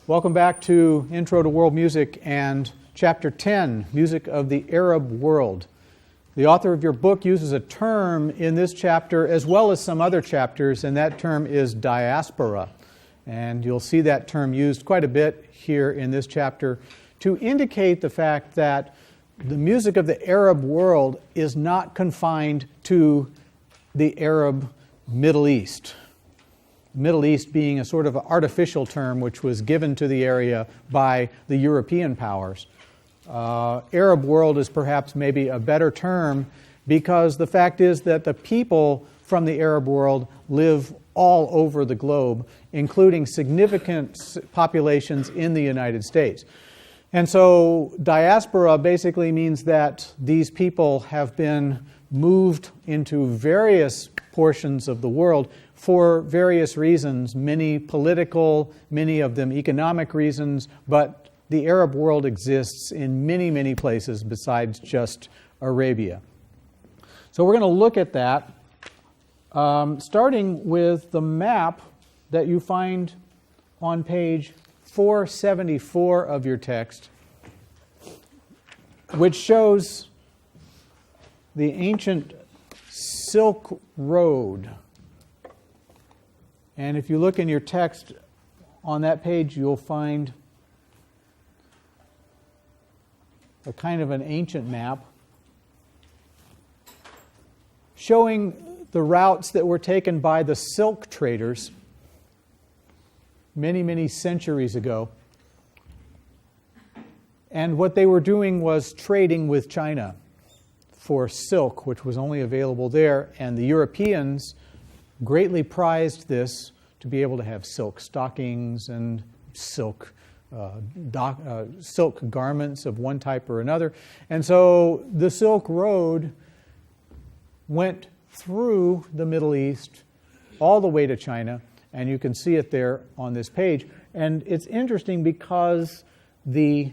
Welcome back to Intro to World Music and Chapter 10, Music of the Arab World. The author of your book uses a term in this chapter as well as some other chapters, and that term is diaspora. And you'll see that term used quite a bit here in this chapter to indicate the fact that the music of the Arab world is not confined to the Arab Middle East. Middle East being a sort of artificial term which was given to the area by the European powers. Arab world is perhaps maybe a better term because the fact is that the people from the Arab world live all over the globe, including significant populations in the United States. And so diaspora basically means that these people have been moved into various portions of the world for various reasons, many political, many of them economic reasons, but the Arab world exists in many, many places besides just Arabia. So we're going to look at that, starting with the map that you find on page 474 of your text, which shows the ancient Silk Road. And if you look in your text on that page, you'll find a kind of an ancient map showing the routes that were taken by the silk traders many, many centuries ago. And what they were doing was trading with China for silk, which was only available there. And the Europeans greatly prized this to be able to have silk stockings and silk garments of one type or another. And so the Silk Road went through the Middle East all the way to China, and you can see it there on this page. And it's interesting because the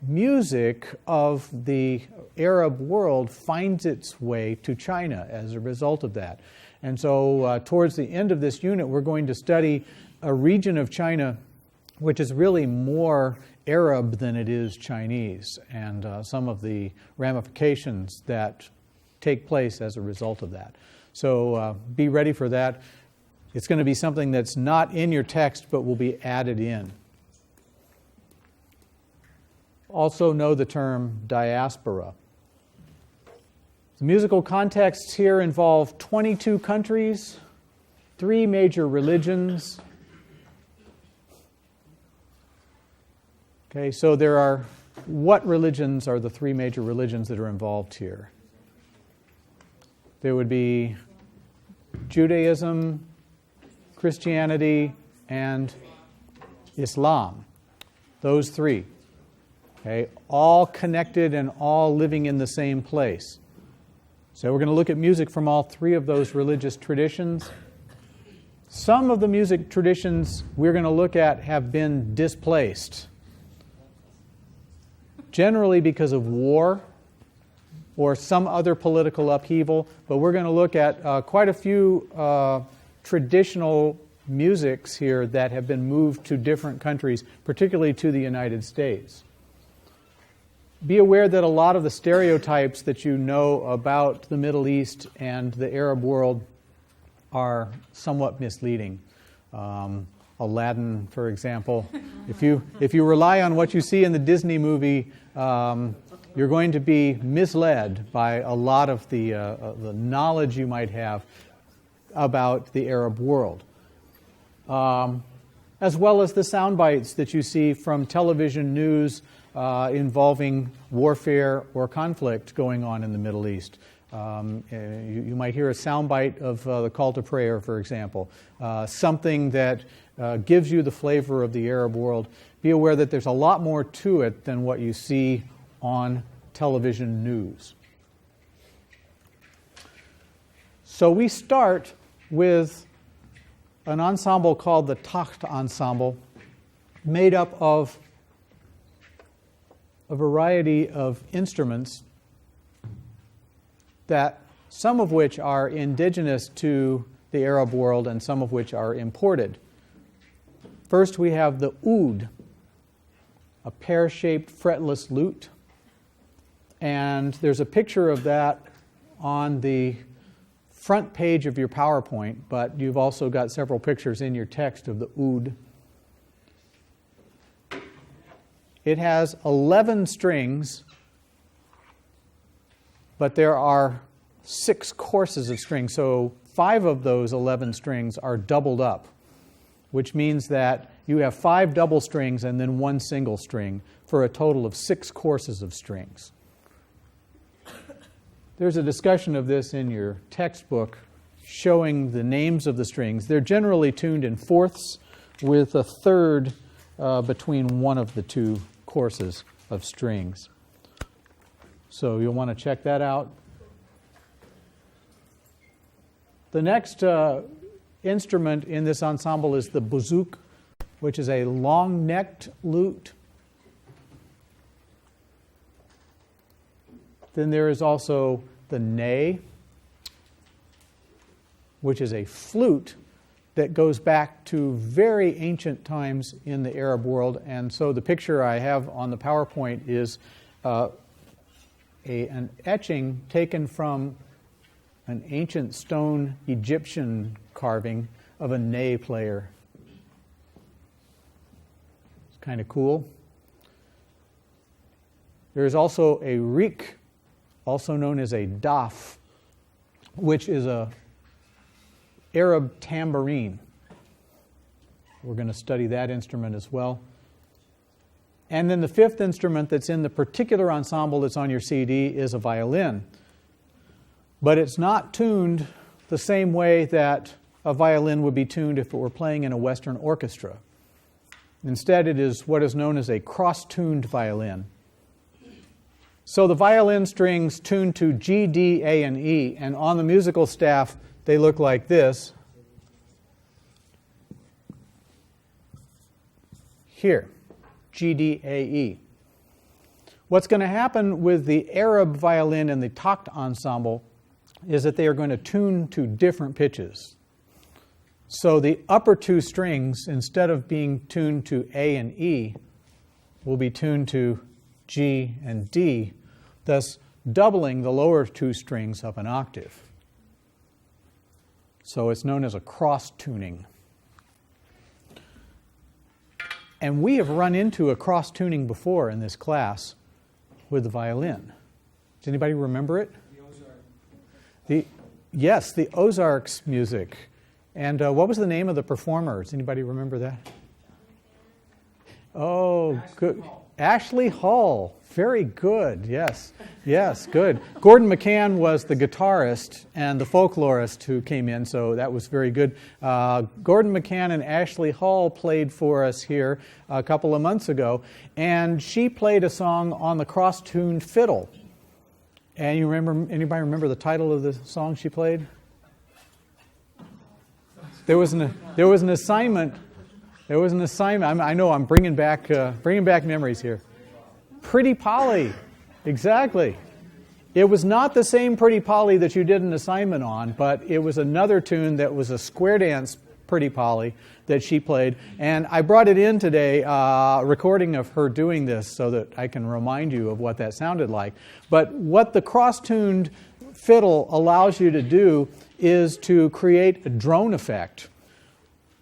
music of the Arab world finds its way to China as a result of that. And so towards the end of this unit, we're going to study a region of China which is really more Arab than it is Chinese, and some of the ramifications that take place as a result of that. So be ready for that. It's going to be something that's not in your text, but will be added in. Also know the term diaspora. The musical contexts here involve 22 countries, 3 major religions. Okay, so what religions are the 3 major religions that are involved here? There would be Judaism, Christianity, and Islam. Those 3. Okay, all connected and all living in the same place. So we're going to look at music from all 3 of those religious traditions. Some of the music traditions we're going to look at have been displaced, generally because of war or some other political upheaval, but we're going to look at quite a few traditional musics here that have been moved to different countries, particularly to the United States. Be aware that a lot of the stereotypes that you know about the Middle East and the Arab world are somewhat misleading. Aladdin, for example. If you rely on what you see in the Disney movie, you're going to be misled by a lot of the knowledge you might have about the Arab world, as well as the sound bites that you see from television news involving warfare or conflict going on in the Middle East. You might hear a soundbite of the call to prayer, for example, something that gives you the flavor of the Arab world. Be aware that there's a lot more to it than what you see on television news. So we start with an ensemble called the Takht Ensemble, made up of a variety of instruments that some of which are indigenous to the Arab world and some of which are imported. First, we have the oud, a pear-shaped fretless lute. And there's a picture of that on the front page of your PowerPoint, but you've also got several pictures in your text of the oud. It has 11 strings, but there are 6 courses of strings. So 5 of those 11 strings are doubled up, which means that you have 5 double strings and then 1 single string for a total of 6 courses of strings. There's a discussion of this in your textbook showing the names of the strings. They're generally tuned in fourths with a third between one of the 2 courses of strings. So you'll want to check that out. The next instrument in this ensemble is the bouzouki, which is a long-necked lute. Then there is also the ney, which is a flute that goes back to very ancient times in the Arab world. And so the picture I have on the PowerPoint is an etching taken from an ancient stone Egyptian carving of a ney player. It's kind of cool. There is also a rik, also known as a daf, which is a Arab tambourine. We're going to study that instrument as well. And then the 5th instrument that's in the particular ensemble that's on your CD is a violin. But it's not tuned the same way that a violin would be tuned if it were playing in a Western orchestra. Instead, it is what is known as a cross-tuned violin. So the violin strings tune to G, D, A, and E, and on the musical staff, they look like this. Here, G, D, A, E. What's going to happen with the Arab violin and the takt ensemble is that they are going to tune to different pitches. So the upper 2 strings, instead of being tuned to A and E, will be tuned to G and D, thus doubling the lower 2 strings of an octave. So it's known as a cross-tuning. And we have run into a cross-tuning before in this class with the violin. Does anybody remember it? Yes, the Ozarks music. And what was the name of the performer? Does anybody remember that? Oh, good. Ashley Hall. Very good. Yes. Yes, good. Gordon McCann was the guitarist and the folklorist who came in, so that was very good. Gordon McCann and Ashley Hall played for us here a couple of months ago, and she played a song on the cross-tuned fiddle. And anybody remember the title of the song she played? There was an assignment. There was an assignment. I know I'm bringing back memories here. Pretty Polly, exactly. It was not the same Pretty Polly that you did an assignment on, but it was another tune that was a square dance Pretty Polly that she played. And I brought it in today, a recording of her doing this so that I can remind you of what that sounded like. But what the cross-tuned fiddle allows you to do is to create a drone effect.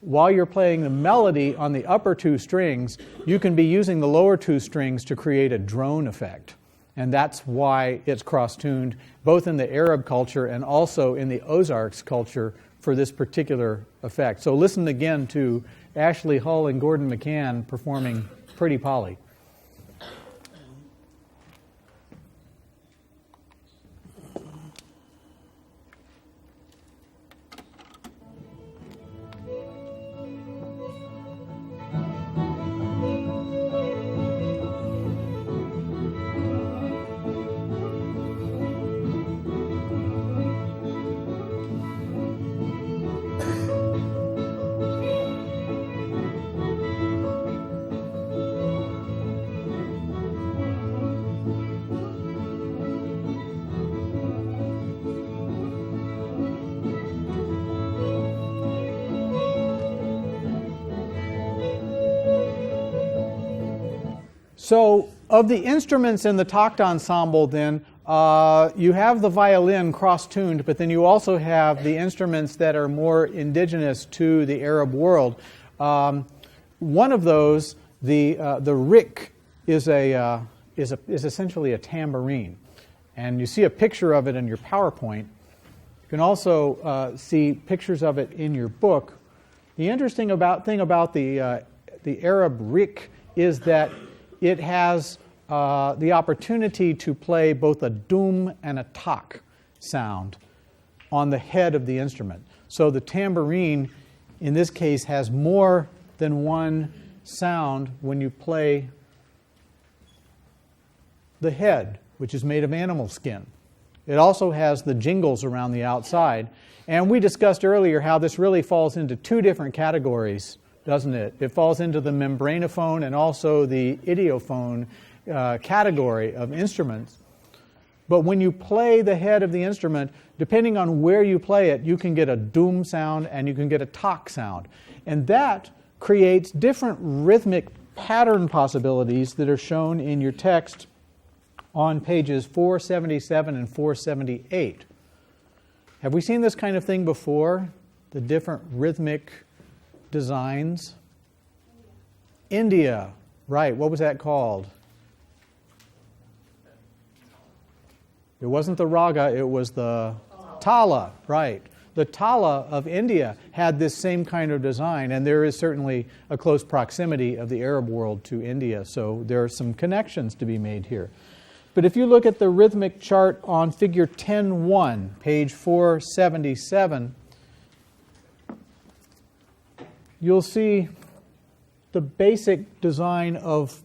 While you're playing the melody on the upper 2 strings, you can be using the lower 2 strings to create a drone effect. And that's why it's cross-tuned, both in the Arab culture and also in the Ozarks culture for this particular effect. So listen again to Ashley Hull and Gordon McCann performing Pretty Polly. So, of the instruments in the Takt ensemble, then, you have the violin cross-tuned, but then you also have the instruments that are more indigenous to the Arab world. One of those, the rik, is essentially a tambourine, and you see a picture of it in your PowerPoint. You can also see pictures of it in your book. The interesting thing about the Arab rik is that it has the opportunity to play both a dum and a tak sound on the head of the instrument. So the tambourine, in this case, has more than one sound when you play the head, which is made of animal skin. It also has the jingles around the outside. And we discussed earlier how this really falls into two different categories, doesn't it? It falls into the membranophone and also the idiophone category of instruments. But when you play the head of the instrument, depending on where you play it, you can get a dum sound and you can get a tak sound. And that creates different rhythmic pattern possibilities that are shown in your text on pages 477 and 478. Have we seen this kind of thing before? The different rhythmic designs? India, right. What was that called? It wasn't the raga, it was the tala, right. The tala of India had this same kind of design, and there is certainly a close proximity of the Arab world to India, so there are some connections to be made here. But if you look at the rhythmic chart on figure 10.1, page 477, you'll see the basic design of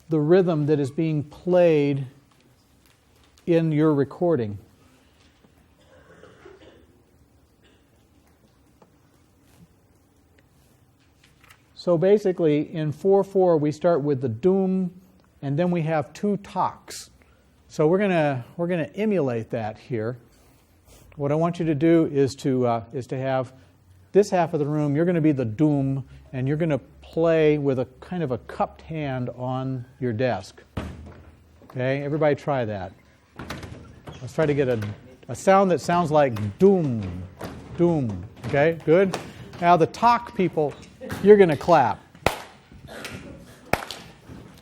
the rhythm that is being played in your recording. So basically, in 4/4, we start with the dum, and then we have two taks. So we're gonna emulate that here. What I want you to do is to have this half of the room. You're going to be the dum, and you're going to play with a kind of a cupped hand on your desk. Okay, everybody try that. Let's try to get a sound that sounds like doom, doom. Okay, good. Now the tak people, you're going to clap.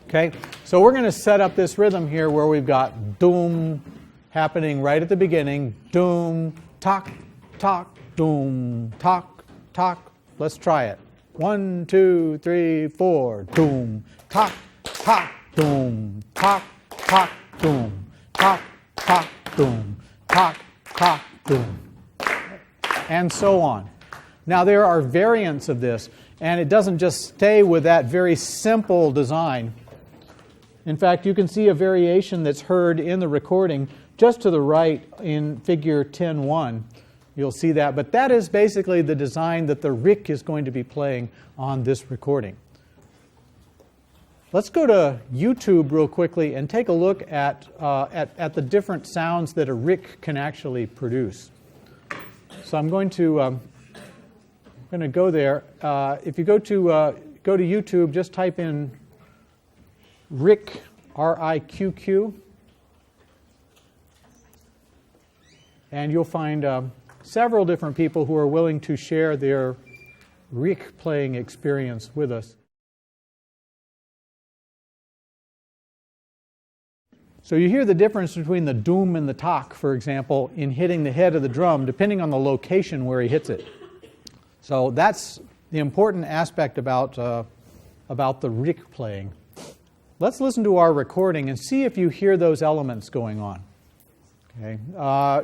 Okay, so we're going to set up this rhythm here where we've got doom happening right at the beginning. Doom, tak, tak, doom, tak, tak. Let's try it. 1, 2, 3, 4. Doom, tak, tak, doom, tak, tak, doom, tak, tak, doom, tak, tak, doom, and so on. Now there are variants of this, and it doesn't just stay with that very simple design. In fact, you can see a variation that's heard in the recording just to the right in figure 10.1. You'll see that, but that is basically the design that the rik is going to be playing on this recording. Let's go to YouTube real quickly and take a look at the different sounds that a rik can actually produce. So I'm going to go there. If you go to YouTube, just type in rik, R-I-Q-Q, and you'll find several different people who are willing to share their rik playing experience with us. So you hear the difference between the dum and the tak, for example, in hitting the head of the drum, depending on the location where he hits it. So that's the important aspect about the rik playing. Let's listen to our recording and see if you hear those elements going on. Okay.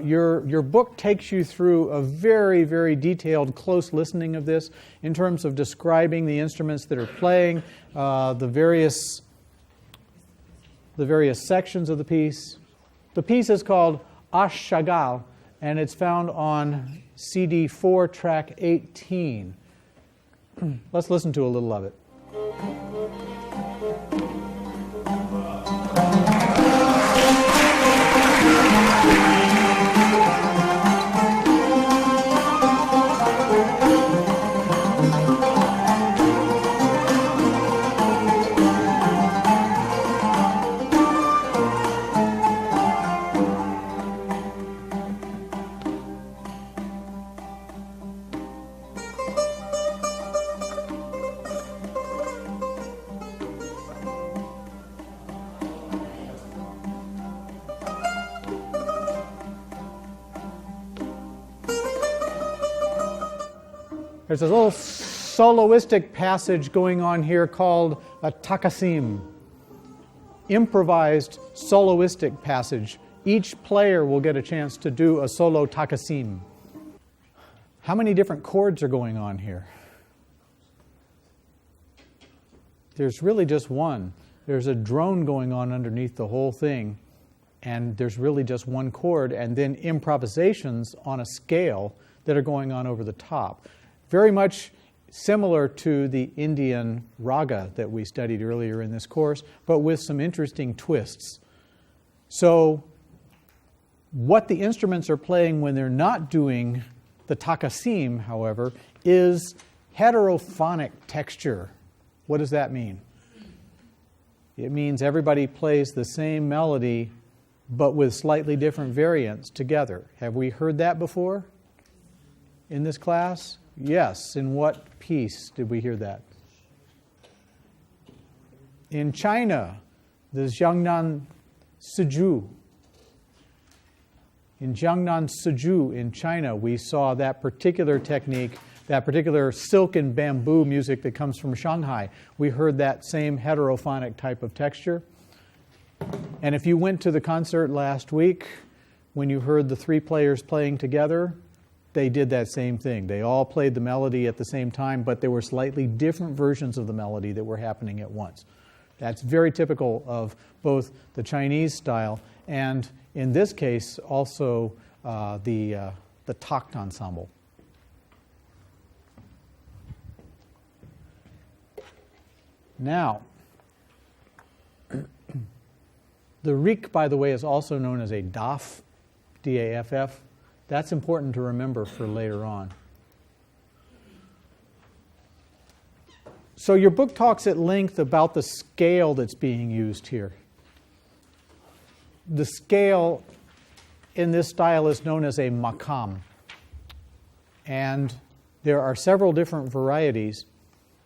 Your book takes you through a very, very detailed, close listening of this in terms of describing the instruments that are playing, the various sections of the piece. The piece is called Ash-Shagal, and it's found on CD 4, track 18. Let's listen to a little of it. There's a little soloistic passage going on here called a takasim. Improvised soloistic passage. Each player will get a chance to do a solo takasim. How many different chords are going on here? There's really just one. There's a drone going on underneath the whole thing, and there's really just one chord, and then improvisations on a scale that are going on over the top. Very much similar to the Indian raga that we studied earlier in this course, but with some interesting twists. So, what the instruments are playing when they're not doing the takasim, however, is heterophonic texture. What does that mean? It means everybody plays the same melody, but with slightly different variants together. Have we heard that before in this class? Yes. In what piece did we hear that? In China, the Jiangnan Siju. In Jiangnan Siju in China, we saw that particular technique, that particular silk and bamboo music that comes from Shanghai. We heard that same heterophonic type of texture. And if you went to the concert last week, when you heard the three players playing together, they did that same thing. They all played the melody at the same time, but there were slightly different versions of the melody that were happening at once. That's very typical of both the Chinese style and, in this case, also the takt ensemble. Now, the rik, by the way, is also known as a daf, D-A-F-F. That's important to remember for later on. So your book talks at length about the scale that's being used here. The scale in this style is known as a makam. And there are several different varieties,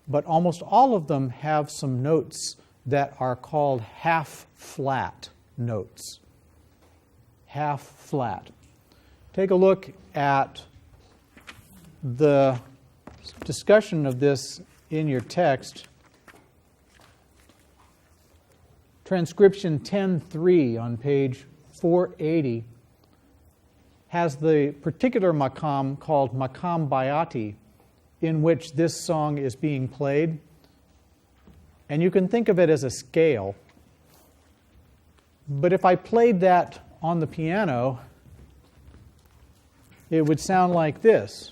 but almost all of them have some notes that are called half-flat notes. Half-flat. Take a look at the discussion of this in your text. Transcription 10.3 on page 480 has the particular makam called makam bayati, in which this song is being played. And you can think of it as a scale. But if I played that on the piano, it would sound like this.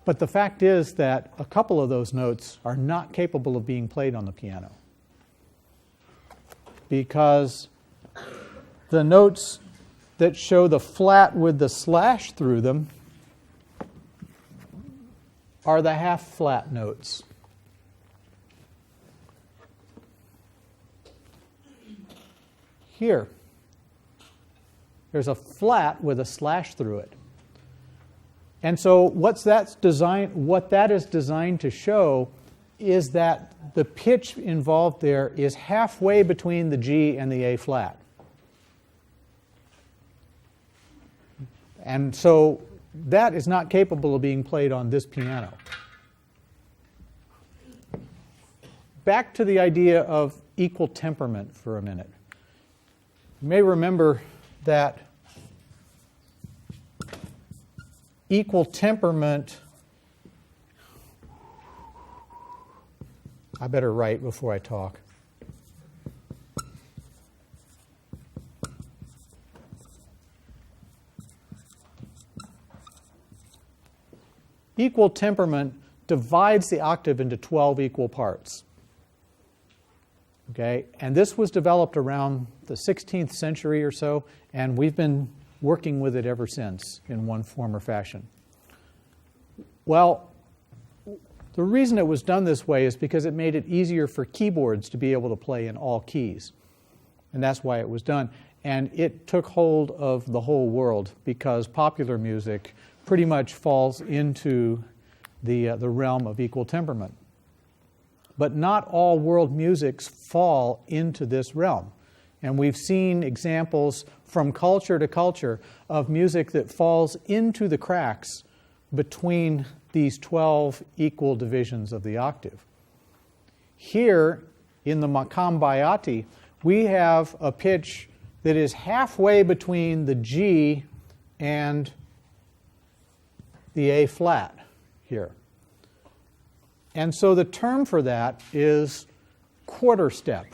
But the fact is that a couple of those notes are not capable of being played on the piano, because the notes that show the flat with the slash through them are the half-flat notes. Here, there's a flat with a slash through it. And so what that is designed to show is that the pitch involved there is halfway between the G and the A flat. And so that is not capable of being played on this piano. Back to the idea of equal temperament for a minute. You may remember that equal temperament, I better write before I talk. Equal temperament divides the octave into 12 equal parts. Okay, and this was developed around the 16th century or so, and we've been working with it ever since in one form or fashion. Well, the reason it was done this way is because it made it easier for keyboards to be able to play in all keys. And that's why it was done. And it took hold of the whole world, because popular music pretty much falls into the realm of equal temperament. but not all world musics fall into this realm. And we've seen examples from culture to culture of music that falls into the cracks between these 12 equal divisions of the octave. Here in the Makam Bayati, we have a pitch that is halfway between the G and the A flat here. And so the term for that is quarter step.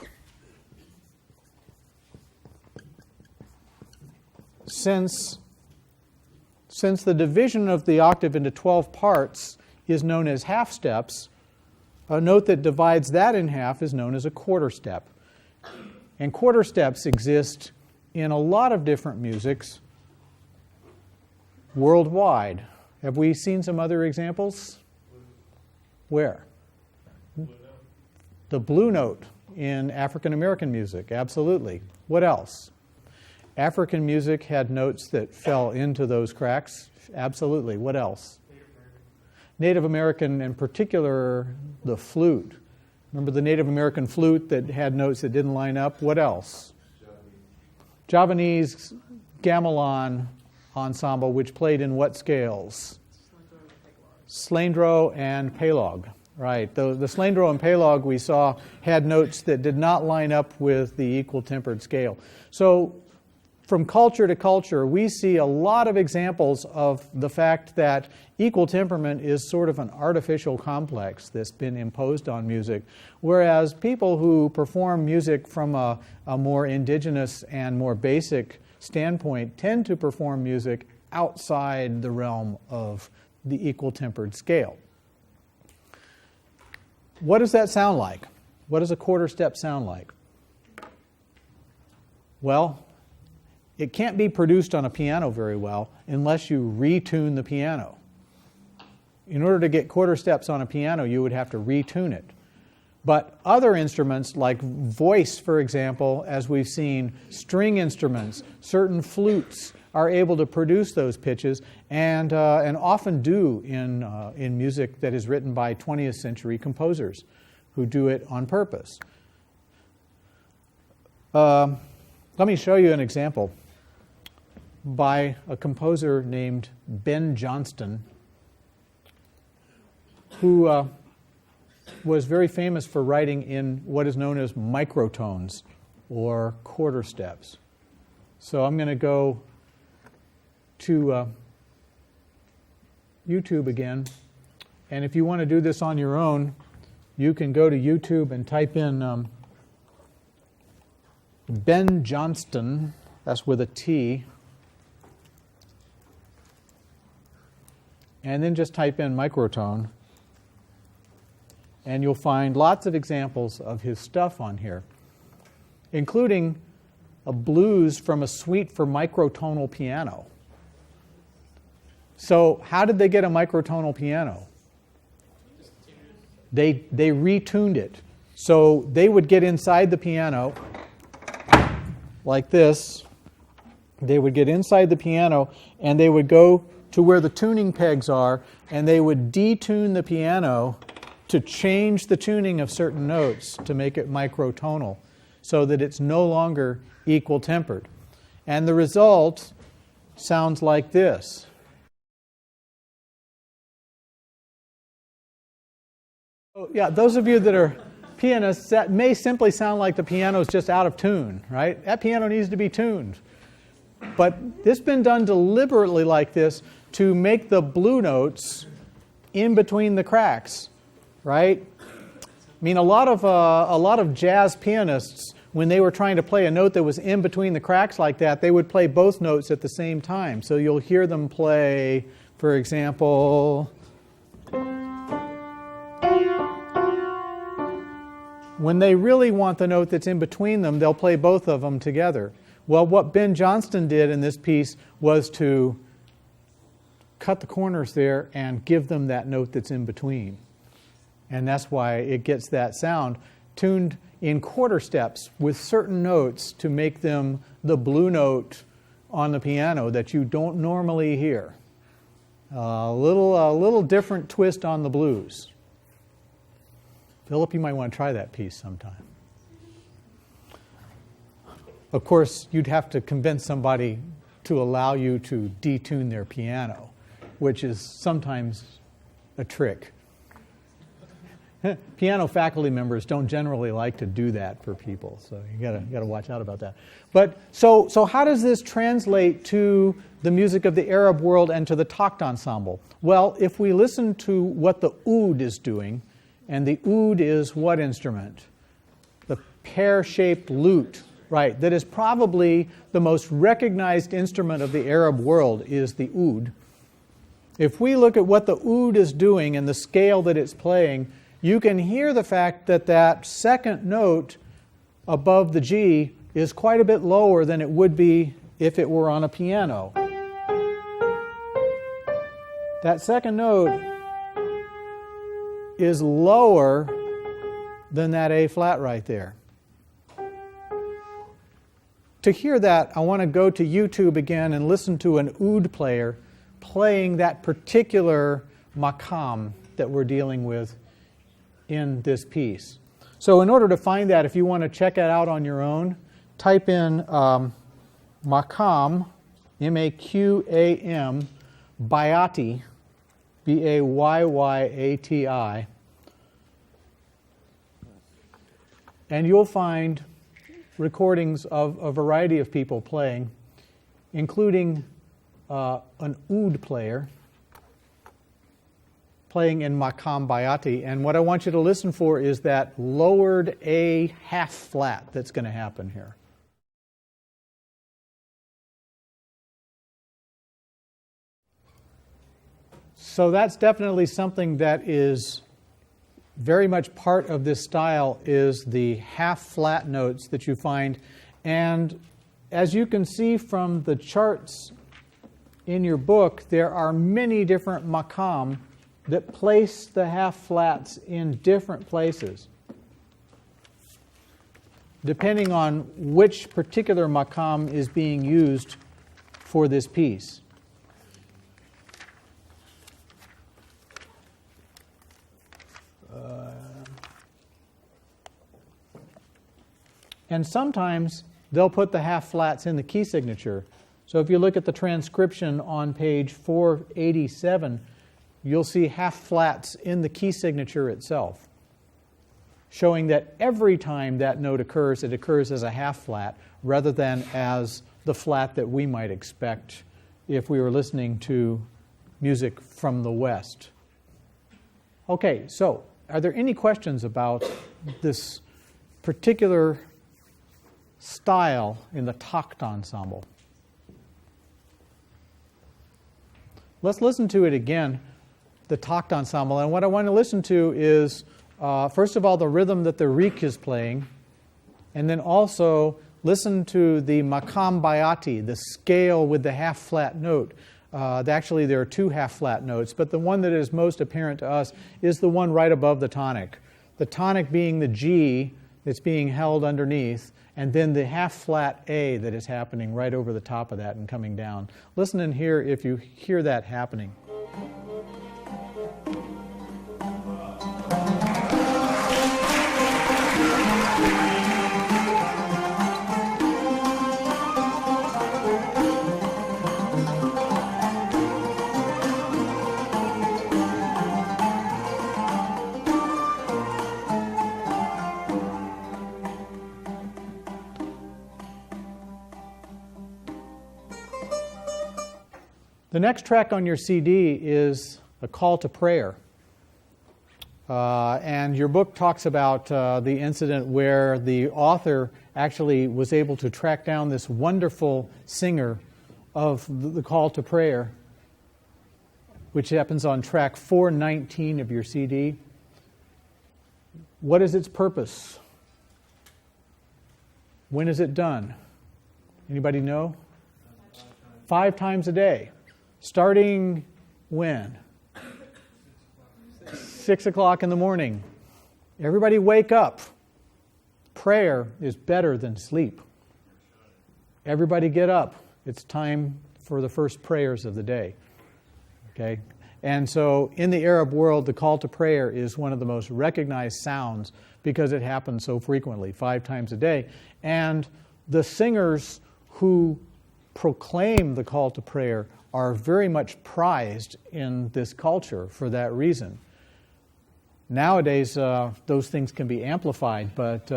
Since the division of the octave into 12 parts is known as half steps, a note that divides that in half is known as a quarter step. And quarter steps exist in a lot of different musics worldwide. Have we seen some other examples? Where? The blue note in African American music, absolutely. What else? African music had notes that fell into those cracks, absolutely. What else? Native American, in particular, the flute. Remember the Native American flute that had notes that didn't line up? What else? Javanese gamelan ensemble, which played in what scales? Slendro and Pelog. Right. The Slendro and Pelog we saw had notes that did not line up with the equal tempered scale. So from culture to culture, we see a lot of examples of the fact that equal temperament is sort of an artificial complex that's been imposed on music, whereas people who perform music from a more indigenous and more basic standpoint tend to perform music outside the realm of the equal tempered scale. What does that sound like? What does a quarter step sound like? Well, it can't be produced on a piano very well unless you retune the piano. In order to get quarter steps on a piano, you would have to retune it. But other instruments, like voice, for example, as we've seen, string instruments, certain flutes, are able to produce those pitches, and often do in music that is written by 20th century composers who do it on purpose. Let me show you an example by a composer named Ben Johnston, who was very famous for writing in what is known as microtones or quarter steps. So I'm going to go to YouTube again, and if you want to do this on your own, you can go to YouTube and type in Ben Johnston, that's with a T, and then just type in microtone, and you'll find lots of examples of his stuff on here, including a blues from a suite for microtonal piano. So how did they get a microtonal piano? They retuned it. So they would get inside the piano like this. They would get inside the piano and they would go to where the tuning pegs are, and they would detune the piano to change the tuning of certain notes to make it microtonal so that it's no longer equal tempered. And the result sounds like this. Yeah, those of you that are pianists, that may simply sound like the piano is just out of tune, right? That piano needs to be tuned. But this has been done deliberately like this to make the blue notes in between the cracks, right? I mean, a lot of jazz pianists, when they were trying to play a note that was in between the cracks like that, they would play both notes at the same time. So you'll hear them play, for example, when they really want the note that's in between them, they'll play both of them together. Well, what Ben Johnston did in this piece was to cut the corners there and give them that note that's in between. And that's why it gets that sound tuned in quarter steps with certain notes to make them the blue note on the piano that you don't normally hear. A little different twist on the blues. Philip, you might want to try that piece sometime. Of course, you'd have to convince somebody to allow you to detune their piano, which is sometimes a trick. Piano faculty members don't generally like to do that for people, so you gotta watch out about that. But so how does this translate to the music of the Arab world and to the Takht ensemble? Well, if we listen to what the oud is doing, and the oud is what instrument? The pear-shaped lute, right? That is probably the most recognized instrument of the Arab world is the oud. If we look at what the oud is doing and the scale that it's playing, you can hear the fact that that second note above the G is quite a bit lower than it would be if it were on a piano. That second note is lower than that A flat right there. To hear that, I want to go to YouTube again and listen to an oud player playing that particular maqam that we're dealing with in this piece. So in order to find that, if you want to check it out on your own, type in maqam, M-A-Q-A-M, Bayati, B-A-Y-Y-A-T-I, and you'll find recordings of a variety of people playing, including an oud player playing in Maqam Bayati. And what I want you to listen for is that lowered A half flat that's going to happen here. So that's definitely something that is very much part of this style, is the half flat notes that you find. And as you can see from the charts in your book, there are many different maqam that place the half flats in different places, depending on which particular maqam is being used for this piece. And sometimes they'll put the half flats in the key signature. So if you look at the transcription on page 487, you'll see half flats in the key signature itself, showing that every time that note occurs, it occurs as a half flat rather than as the flat that we might expect if we were listening to music from the West. Okay, so are there any questions about this particular style in the Takht ensemble? Let's listen to it again, the Takht ensemble. And what I want to listen to is, first of all, the rhythm that the Rik is playing, and then also listen to the Maqam Bayati, the scale with the half-flat note. Actually, there are two half-flat notes, but the one that is most apparent to us is the one right above the tonic. The tonic being the G that's being held underneath, and then the half-flat A that is happening right over the top of that and coming down. Listen and hear if you hear that happening. The next track on your CD is a call to prayer. And your book talks about the incident where the author actually was able to track down this wonderful singer of the call to prayer, which happens on track 419 of your CD. What is its purpose? When is it done? Anybody know? 5 times a day. Starting when? 6 o'clock in the morning. Everybody wake up. Prayer is better than sleep. Everybody get up. It's time for the first prayers of the day. Okay? And so in the Arab world, the call to prayer is one of the most recognized sounds because it happens so frequently, 5 times a day. And the singers who proclaim the call to prayer are very much prized in this culture for that reason. Nowadays, those things can be amplified, but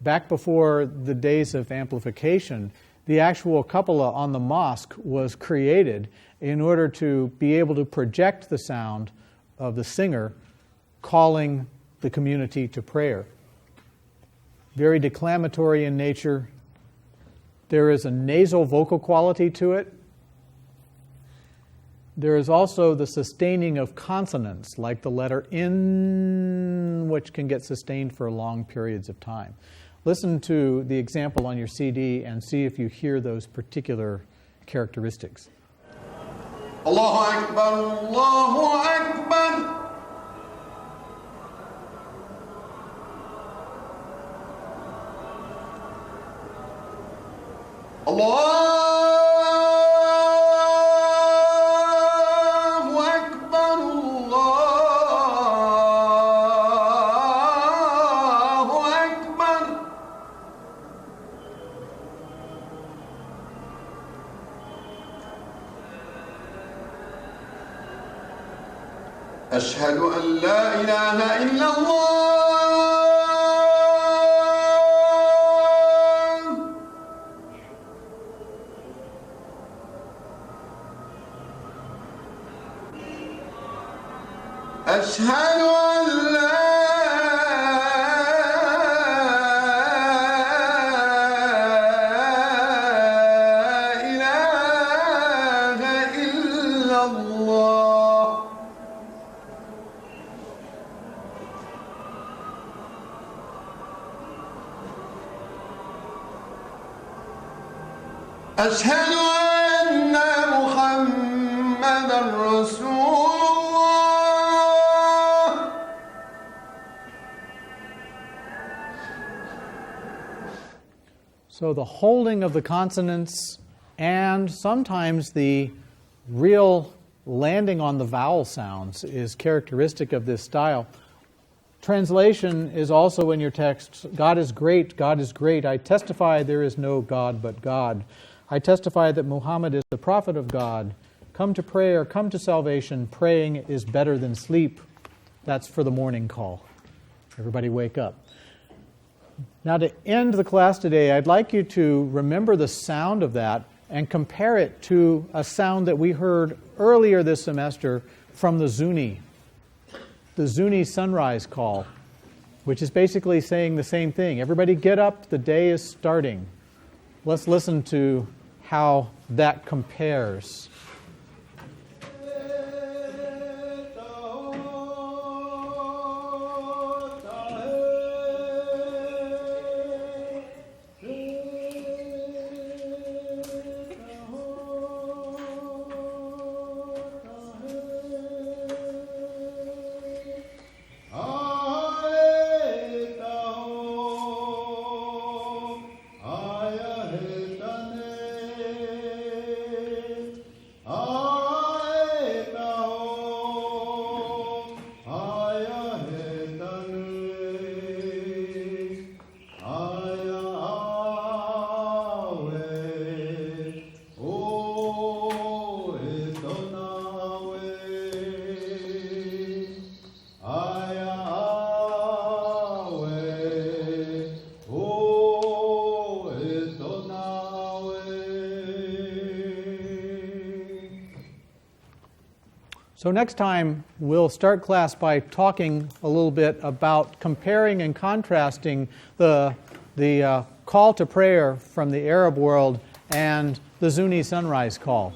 back before the days of amplification, the actual cupola on the mosque was created in order to be able to project the sound of the singer calling the community to prayer. Very declamatory in nature. There is a nasal vocal quality to it. There is also the sustaining of consonants, like the letter N, which can get sustained for long periods of time. Listen to the example on your CD and see if you hear those particular characteristics. Allahu Akbar, Allahu Akbar. Allahu Akbar, Allahu Akbar. أشهد أن لا إله إلا الله. أشهد أن لا إله إلا الله. أشهد أن محمدًا رسول الله. So the holding of the consonants and sometimes the real landing on the vowel sounds is characteristic of this style. Translation is also in your text. God is great, God is great. I testify there is no God but God. I testify that Muhammad is the prophet of God. Come to prayer, come to salvation. Praying is better than sleep. That's for the morning call. Everybody wake up. Now to end the class today, I'd like you to remember the sound of that and compare it to a sound that we heard earlier this semester from the Zuni sunrise call, which is basically saying the same thing. Everybody get up, the day is starting. Let's listen to how that compares. So next time, we'll start class by talking a little bit about comparing and contrasting the call to prayer from the Arab world and the Zuni sunrise call.